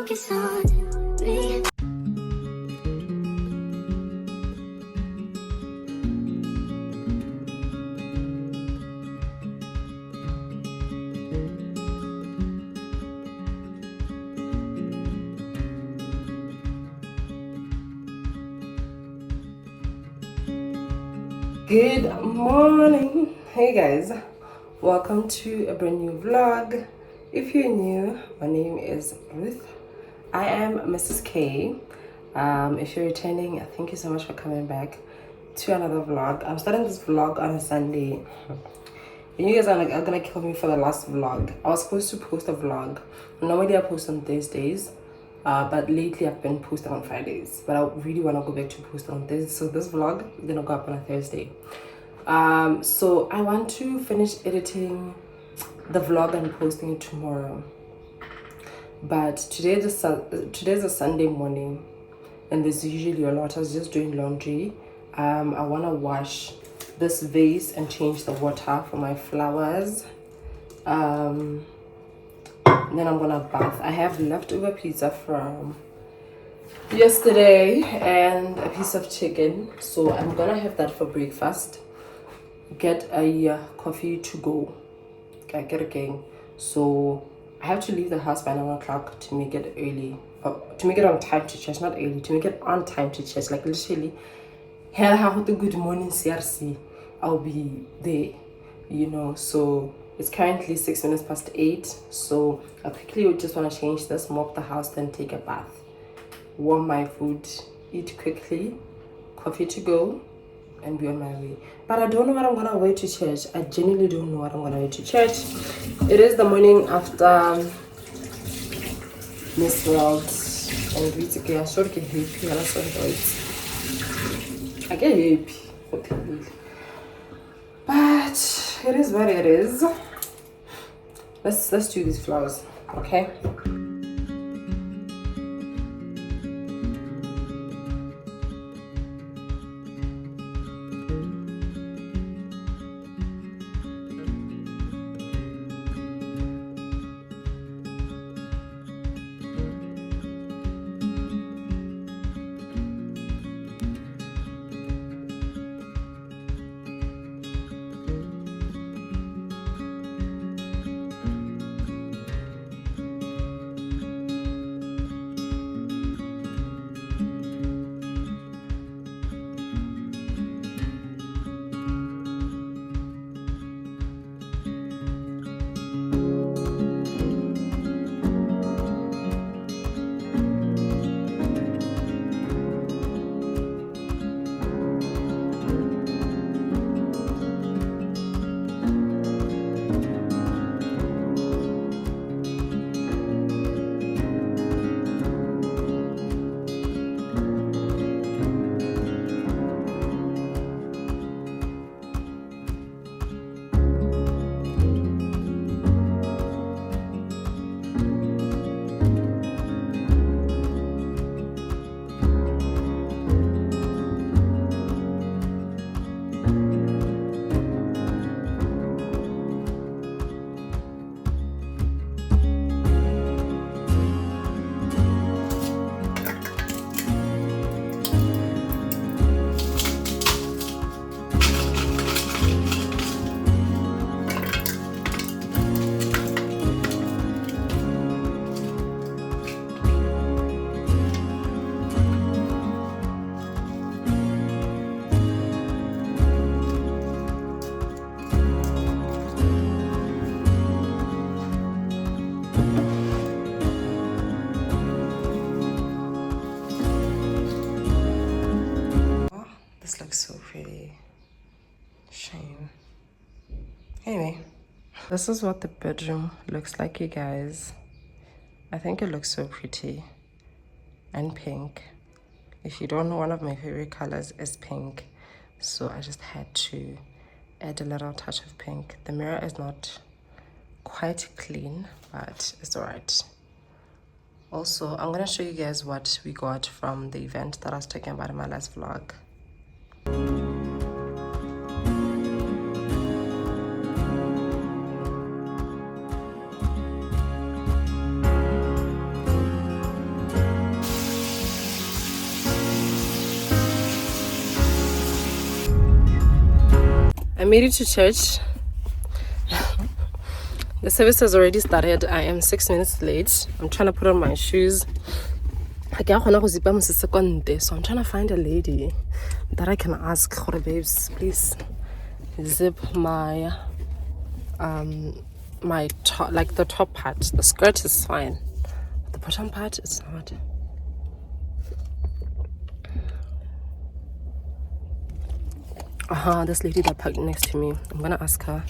focus on me. Good morning. Hey guys, welcome to a brand new vlog. If you're new, my name is Ruth. I am Mrs. K. If you're returning, thank you so much for coming back to another vlog. I'm starting this vlog on a Sunday. And you guys are gonna kill me for the last vlog. I was supposed to post a vlog. Normally I post on Thursdays, but lately I've been posting on Fridays. But I really want to go back to post on Thursdays. So this vlog is gonna go up on a Thursday. So I want to finish editing the vlog and posting it tomorrow. But today's a Sunday morning, and there's usually a lot. I was just doing laundry. I want to wash this vase and change the water for my flowers. And then I'm gonna bath. I have leftover pizza from yesterday and a piece of chicken, so I'm gonna have that for breakfast. Get a coffee to go. I get a gang. So I have to leave the house by 9 o'clock to make it early, to make it on time to church. Not early, to make it on time to church. Like literally, good morning CRC, I'll be there, you know. So it's currently 6 minutes past 8. So I quickly would just want to change this, mop the house, then take a bath, warm my food, eat quickly, coffee to go, and be on my way. But I don't know what I'm gonna wear to church. I genuinely don't know what I'm gonna wear to church. It is the morning after Miss World, and we took a short happy. I get happy for people, but it is what it is. Let's do these flowers, okay? So pretty. Shame. Anyway, this is what the bedroom looks like, you guys. I think it looks so pretty and pink. If you don't know, one of my favorite colors is pink, so I just had to add a little touch of pink. The mirror is not quite clean, but it's alright. Also, I'm gonna show you guys what we got from the event that I was talking about in my last vlog. I made it to church. The service has already started. I am 6 minutes late. I'm trying to put on my shoes. So I'm trying to find a lady that I can ask, babes, please zip my my top, like the top part. The skirt is fine, but the bottom part is not. This lady that parked next to me, I'm gonna ask her.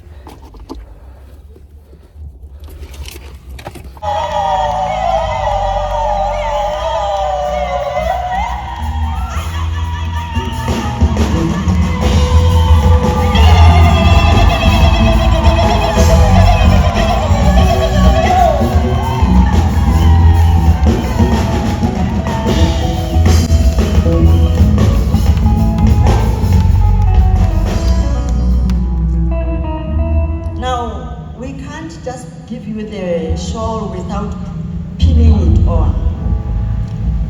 Without pinning it on.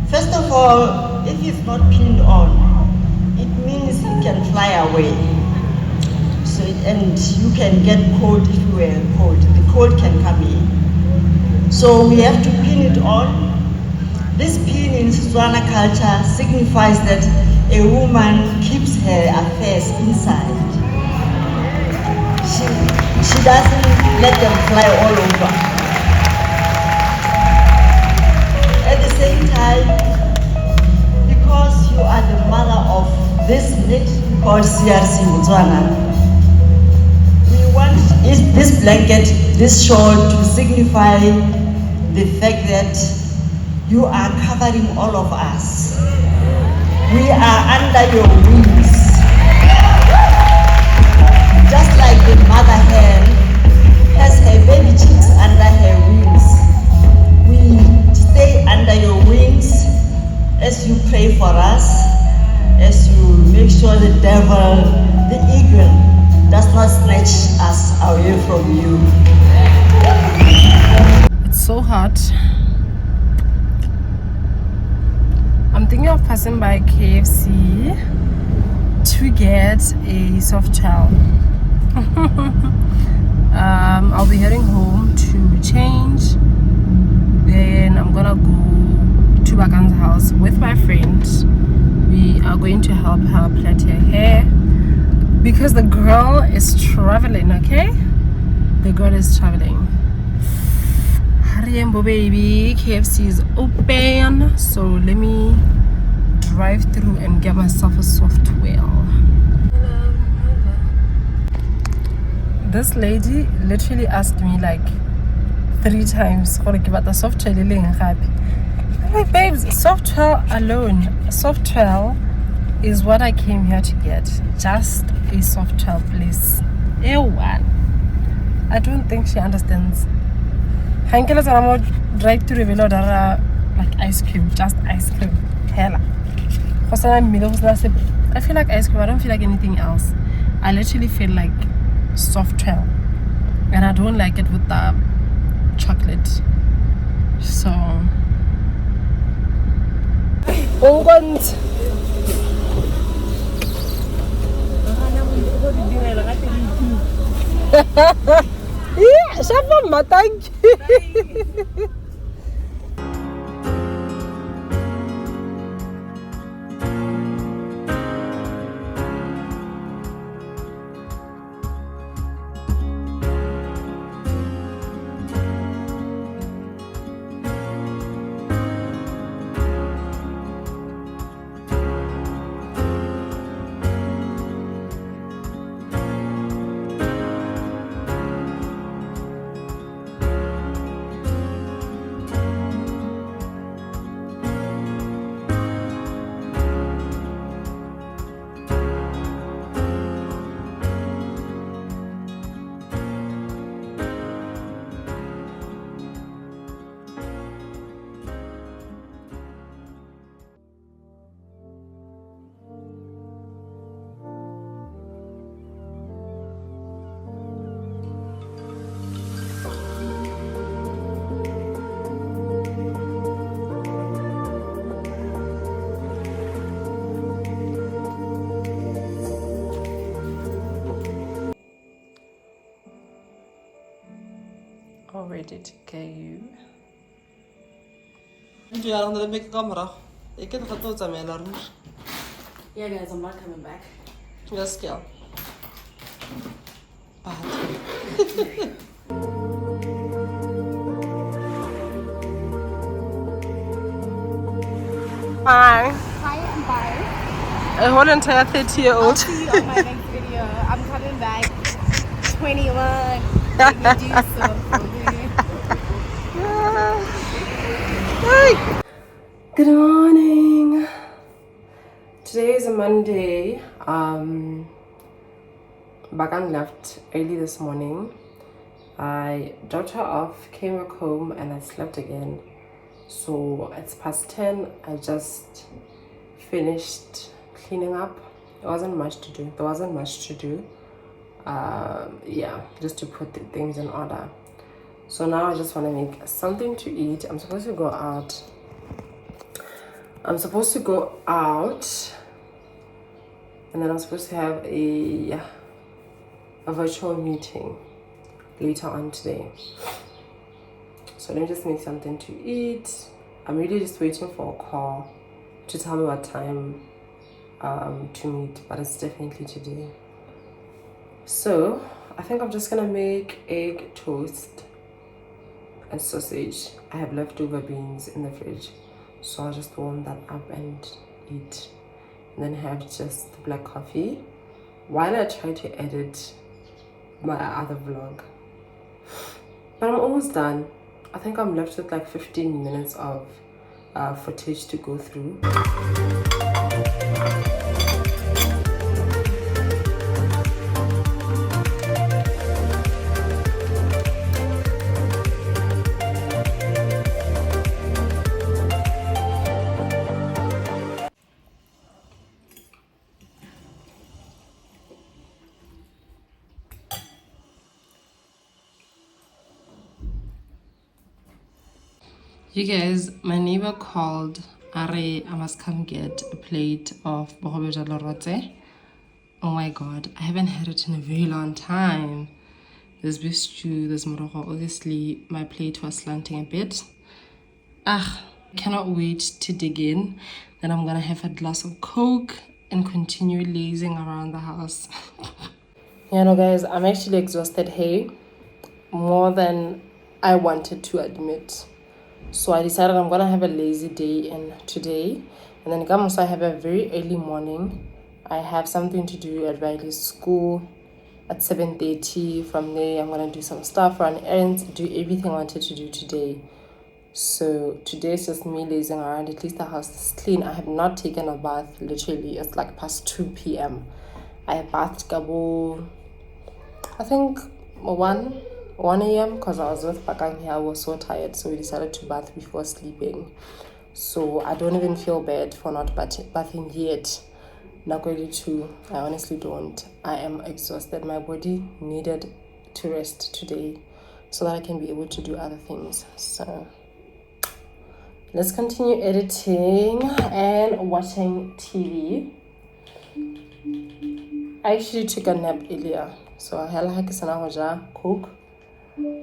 First of all, if it's not pinned on, it means it can fly away. So and you can get cold if you were cold. The cold can come in. So we have to pin it on. This pin in Setswana culture signifies that a woman keeps her affairs inside. She doesn't let them fly all over. At the same time, because you are the mother of this knit called CRC Botswana, we want this blanket, this shawl, to signify the fact that you are covering all of us. We are under your wings. Just like the mother hen has her baby chicks under her wings, we stay under your wings as you pray for us, as you make sure the devil, the eagle, does not snatch us away from you. It's so hot. I'm thinking of passing by KFC to get a soft shell. I'll be heading home to change. Then I'm gonna go to Bakan's house with my friend. We are going to help her plait her hair because the girl is traveling, okay? The girl is traveling. Hariembo baby, KFC is open, so let me drive through and get myself a soft wheel. This lady literally asked me like 3 times for give the soft shell. I'm like, babes, soft shell alone. Soft shell is what I came here to get. Just a soft shell, please. Ewan. I don't think she understands. Hankelas are drive to reveal like ice cream, just ice cream. Hella. I feel like ice cream. I don't feel like anything else. I literally feel like soft shell, and I don't like it with the chocolate. So yeah, Shapa, thank you. ready to go. Yeah, guys, I'm not coming back. Yes, girl. Hi. Hi, I'm Barb. A whole entire 30-year-old. I'll see you on my next video. I'm coming back 21. Let me do some for you. Good morning. Today is a Monday. Bagan left early this morning. I dropped her off, came back home, and I slept again. So it's past 10. I just finished cleaning up. There wasn't much to do. Yeah, just to put the things in order. So now I just want to make something to eat. I'm supposed to go out, and then I'm supposed to have a virtual meeting later on today. So let me just make something to eat. I'm really just waiting for a call to tell me what time to meet, but it's definitely today. So I think I'm just gonna make egg toast and sausage. I have leftover beans in the fridge, so I'll just warm that up and eat, and then have just black coffee while I try to edit my other vlog. But I'm almost done. I think I'm left with like 15 minutes of footage to go through. You guys, my neighbor called. I must come get a plate of bogobe jalo rote. Oh my god, I haven't had it in a very long time. There's beef stew, there's morogo. Obviously, my plate was slanting a bit. Cannot wait to dig in. Then I'm gonna have a glass of Coke and continue lazing around the house. Yeah, no guys, I'm actually exhausted, hey, more than I wanted to admit. So I decided I'm gonna have a lazy day in today, and then I have a very early morning. I have something to do at Riley's school at 7:30. From there, I'm gonna do some stuff, run errands, do everything I wanted to do today. So today is just me lazing around. At least the house is clean. I have not taken a bath. Literally, it's like past 2 p.m. I bathed Gabo, I think 1 a.m. because I was with Bakang here. I was so tired, so we decided to bath before sleeping. So I don't even feel bad for not bathing yet. Not ready to. I honestly don't. I am exhausted. My body needed to rest today so that I can be able to do other things. So let's continue editing and watching TV. I actually took a nap earlier, so I'll cook.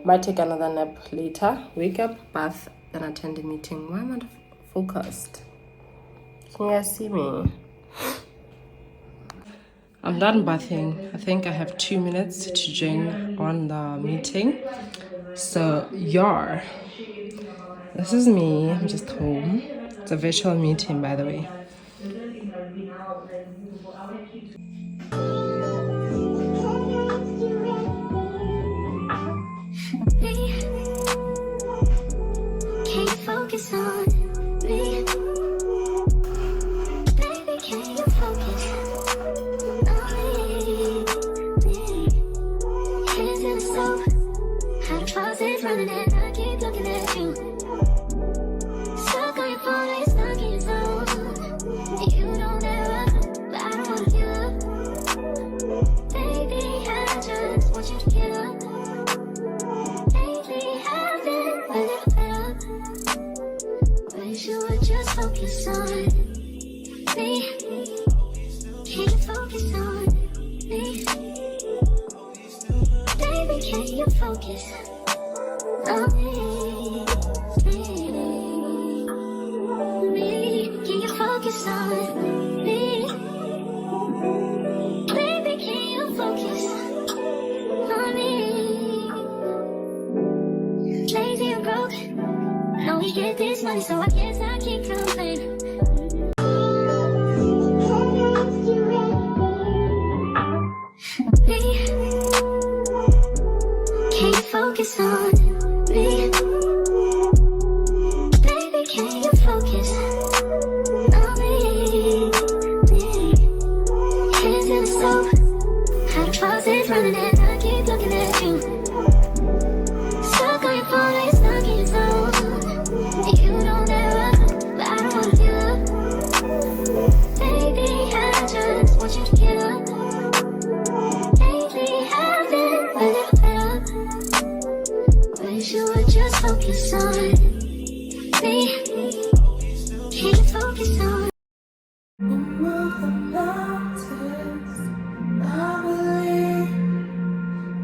Might take another nap later. Wake up, bath, then attend the meeting. Why am I not focused? Can you guys see me? I'm done bathing. I think I have 2 minutes to join on the meeting. So, this is me. I'm just home. It's a virtual meeting, by the way. Can't focus on me. Baby, can you focus on me? Hands in the soap, how the faucet's running and I keep looking at you. Stuck on your phone, like stuck in your zone. You don't ever, but I don't wanna give up. Baby, I just want you to get up. Lately, I've been a little fed up. Wish you would just focus on me. Can you focus on me? Baby, can you focus on money, so I guess I can't complain. Me, can you focus on me? Baby, can you focus on me? Hands in the soap, had a faucet running and I keep looking at you. Stuck on your phone, it's stuck in your zone. You don't ever, but I don't wanna give up. Baby, I just want you to get up. Lately, I've been a little better. Wish you would just focus on me. Can you focus on? Remove the mountains, I believe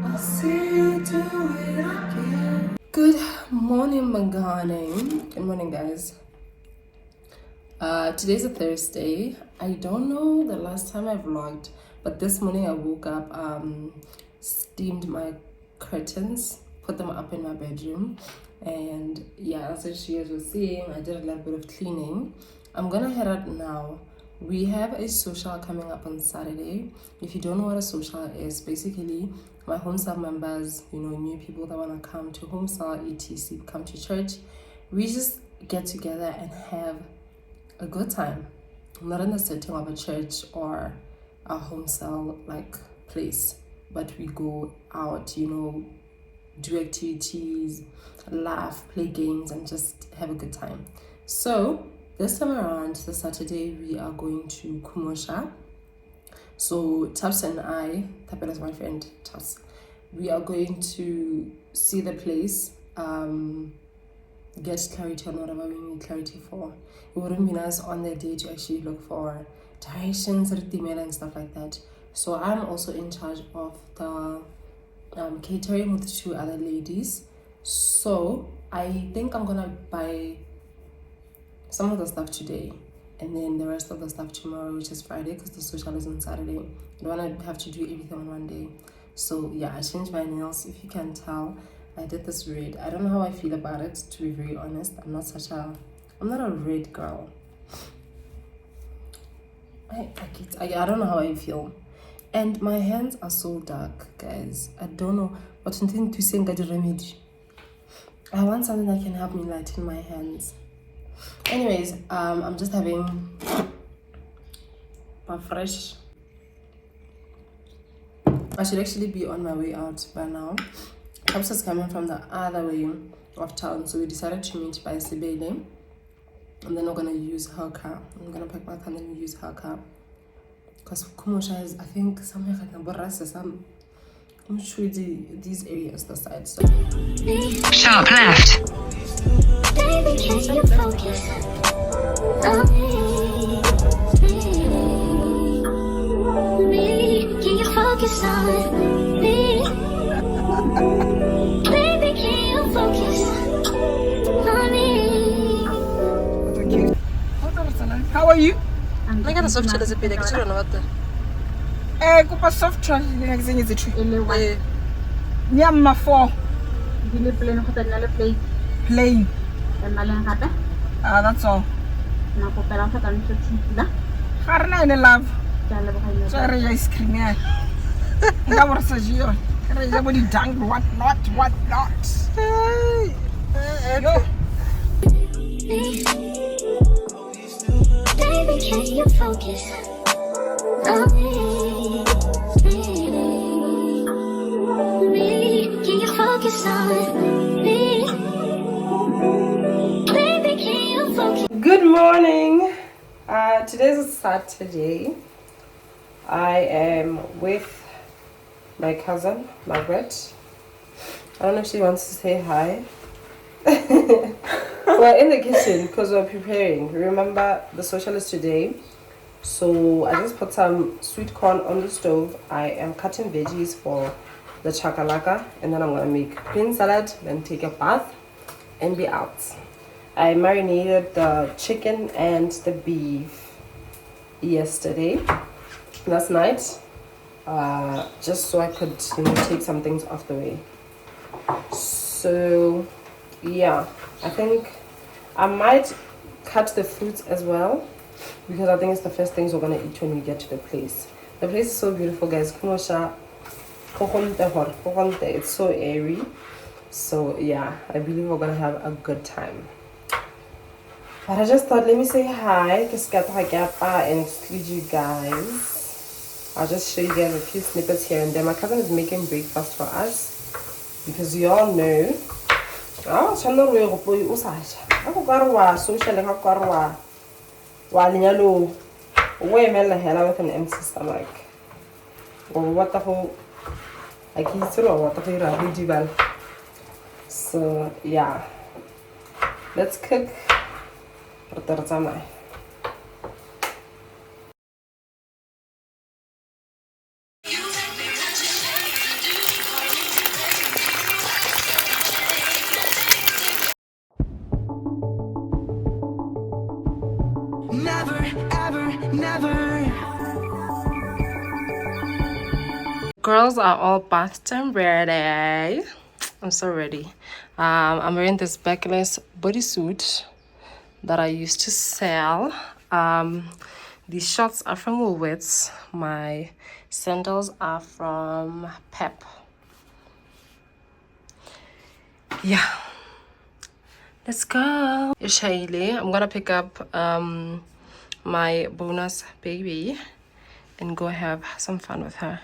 I'll see you do it again. Good morning, Magane. Good morning, guys. Today's a Thursday. I don't know the last time I vlogged, but this morning I woke up, steamed my curtains, put them up in my bedroom, and yeah, as you guys were seeing, I did a little bit of cleaning. I'm gonna head out now. We have a social coming up on Saturday. If you don't know what a social is, basically my home cell members, you know, new people that want to come to home cell, etc., come to church, we just get together and have a good time, not in the setting of a church or a home cell like place, but we go out, you know, do activities, laugh, play games, and just have a good time. So this time around, the Saturday, we are going to Khumosha. So Taps and I, Tapela's my friend Taps, we are going to see the place, get clarity on whatever we need clarity for. It wouldn't be nice on the day to actually look for directions, and stuff like that. So I'm also in charge of the catering with 2 other ladies. So I think I'm gonna buy some of the stuff today and then the rest of the stuff tomorrow, which is Friday, because the social is on Saturday. I don't want to have to do everything on one day. So yeah, I changed my nails. If you can tell, I did this red. I don't know how I feel about it, to be very honest. I'm not a red girl. I don't know how I feel. And my hands are so dark, guys. I don't know what to think to say. Remedy. I want something that can help me lighten my hands. Anyways, I'm just having my fresh. I should actually be on my way out by now. Pops is coming from the other way of town, so we decided to meet by Sibele, and then we're gonna use her car. I'm gonna pack my car and then use her car, because Khumosha is, I think, somewhere like Naborasa, I'm sure these areas, the side. So Sharp left. Baby, can you focus on me? Can you focus on me? Baby, can you focus on me? How are you? I got a soft chill as a bit. I don't know what the. Kupa soft trash thing is a tree. Nyama 4. Plain. That's all. Harna in love. Sorry, ice cream. Yeah. That was a geo. Everybody dang what not. Yo. Baby, can you focus on me? Can you focus on me? Baby, can you focus? Good morning. Today's a Saturday. I am with my cousin Margaret. I don't know if she wants to say hi. We're in the kitchen because we're preparing. Remember, the social is today. So I just put some sweet corn on the stove. I am cutting veggies for the chakalaka, and then I'm gonna make green salad, then take a bath and be out. I marinated the chicken and the beef last night, just so I could, take some things off the way. So yeah, I think I might cut the fruits as well because I think it's the first things we're gonna eat when we get to the place. The place is so beautiful, guys. Khumosha, it's so airy. So yeah, I believe we're gonna have a good time. But I just thought, let me say hi and exclude you guys. I'll just show you guys a few snippets here and there. My cousin is making breakfast for us because you all know. Oh, with an empty stomach. What the whole so yeah, let's cook. Never, ever, never. Girls are all bathed and ready. I'm so ready. I'm wearing this backless bodysuit that I used to sell. These shorts are from Woolworths. My sandals are from Pep. Yeah, let's go. It's Heyyy. I'm gonna pick up my bonus baby and go have some fun with her.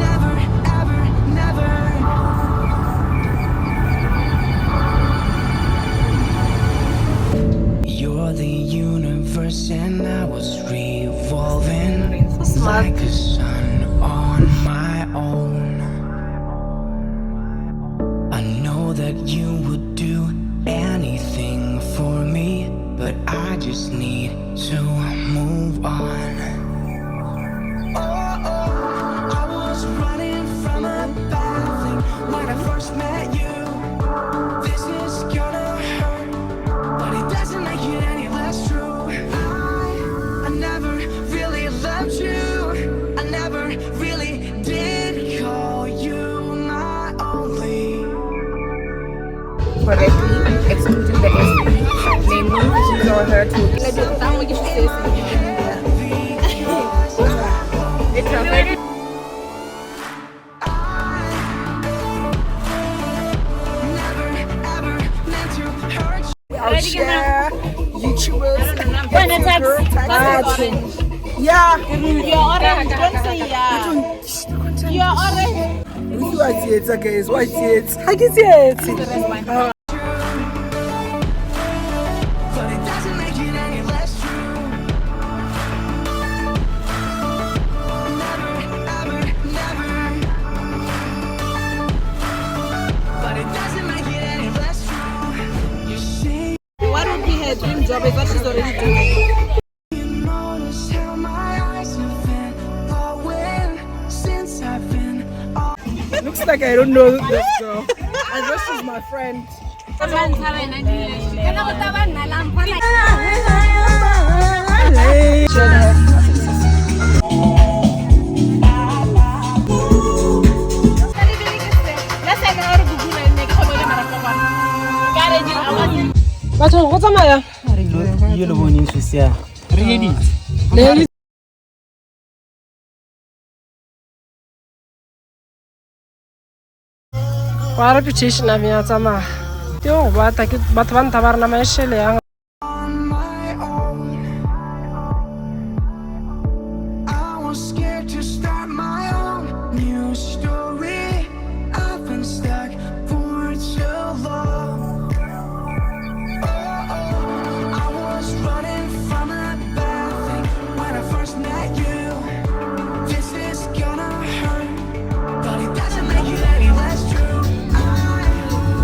Never, ever, never. You're the universe and I was revolving like a sun on my own. I know that you would do anything for me, but I just need to move on. I was running from a bad thing when I first met you. This is gonna hurt, but it doesn't make it any less true. I never really loved you. I never really did call you my only. Correctly, excluding the SP. Namely, his or her to. It's a very Never ever meant to hurt you. out share YouTubers. Yeah. You're orange. Don't say yeah. You're orange. White theater, guys. White theater. I can see it. But it doesn't make it any less true. Never, ever, never. But it doesn't make it any less true. You see, What would be her dream job is what she's already doing. you notice how my eyes have been glowing since I've been off. Looks like I don't know this girl. I know she's my friend. Batho go tsamaya. Wa reputation a bya tsamaya. Yo ba ta ke batho ba nta ba rena maeshele yang. On my own, I was scared to start my own new story. I've been stuck for too long. I was running from a bad thing when I first met you. This is gonna hurt, but it doesn't make it any less true.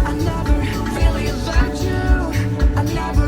I never really loved you. I never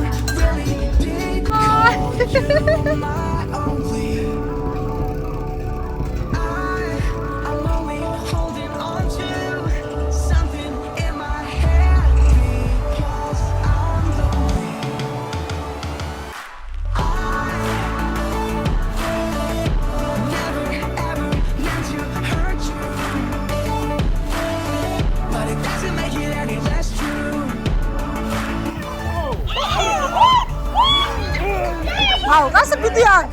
Aw, ka sa bitiyan.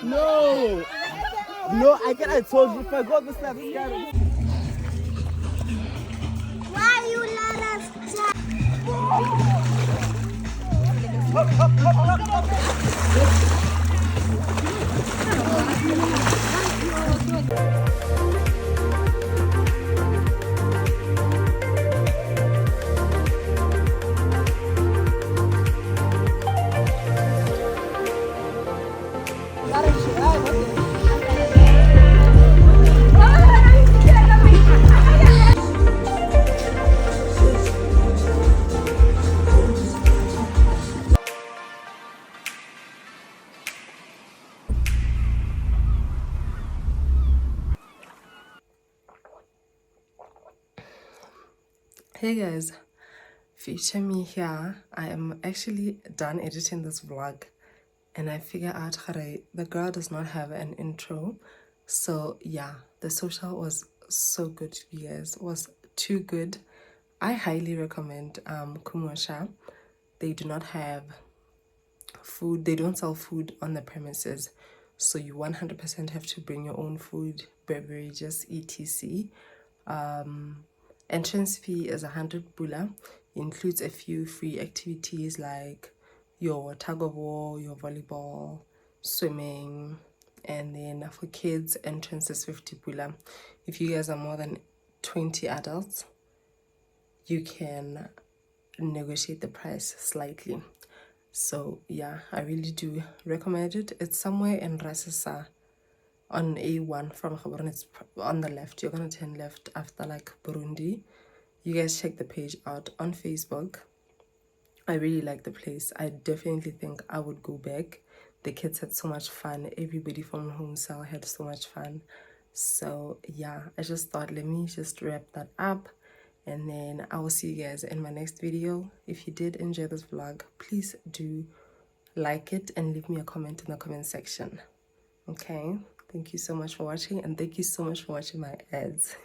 No! No, I told you if I go this left, it's gotta. Why you let us die? Hey guys, feature me here. I am actually done editing this vlog and I figure out the girl does not have an intro. So yeah, the social was so good, you guys. It was too good. I highly recommend Khumosha. They do not have food, they don't sell food on the premises, so you 100% have to bring your own food, beverages, etc. Entrance fee is 100 bula. Includes a few free activities like your tug of war, your volleyball, swimming, and then for kids entrance is 50 bula. If you guys are more than 20 adults, you can negotiate the price slightly. So yeah, I really do recommend it. It's somewhere in Rasasa on A1 from Gaborone. It's on the left. You're gonna turn left after like Burundi. You guys check the page out on Facebook. I really like the place. I definitely think I would go back. The kids had so much fun. Everybody from home cell had so much fun. So yeah, I just thought let me just wrap that up, and then I will see you guys in my next video. If you did enjoy this vlog, please do like it and leave me a comment in the comment section. Okay, thank you so much for watching, and thank you so much for watching my ads.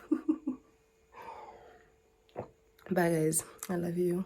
Bye guys, I love you.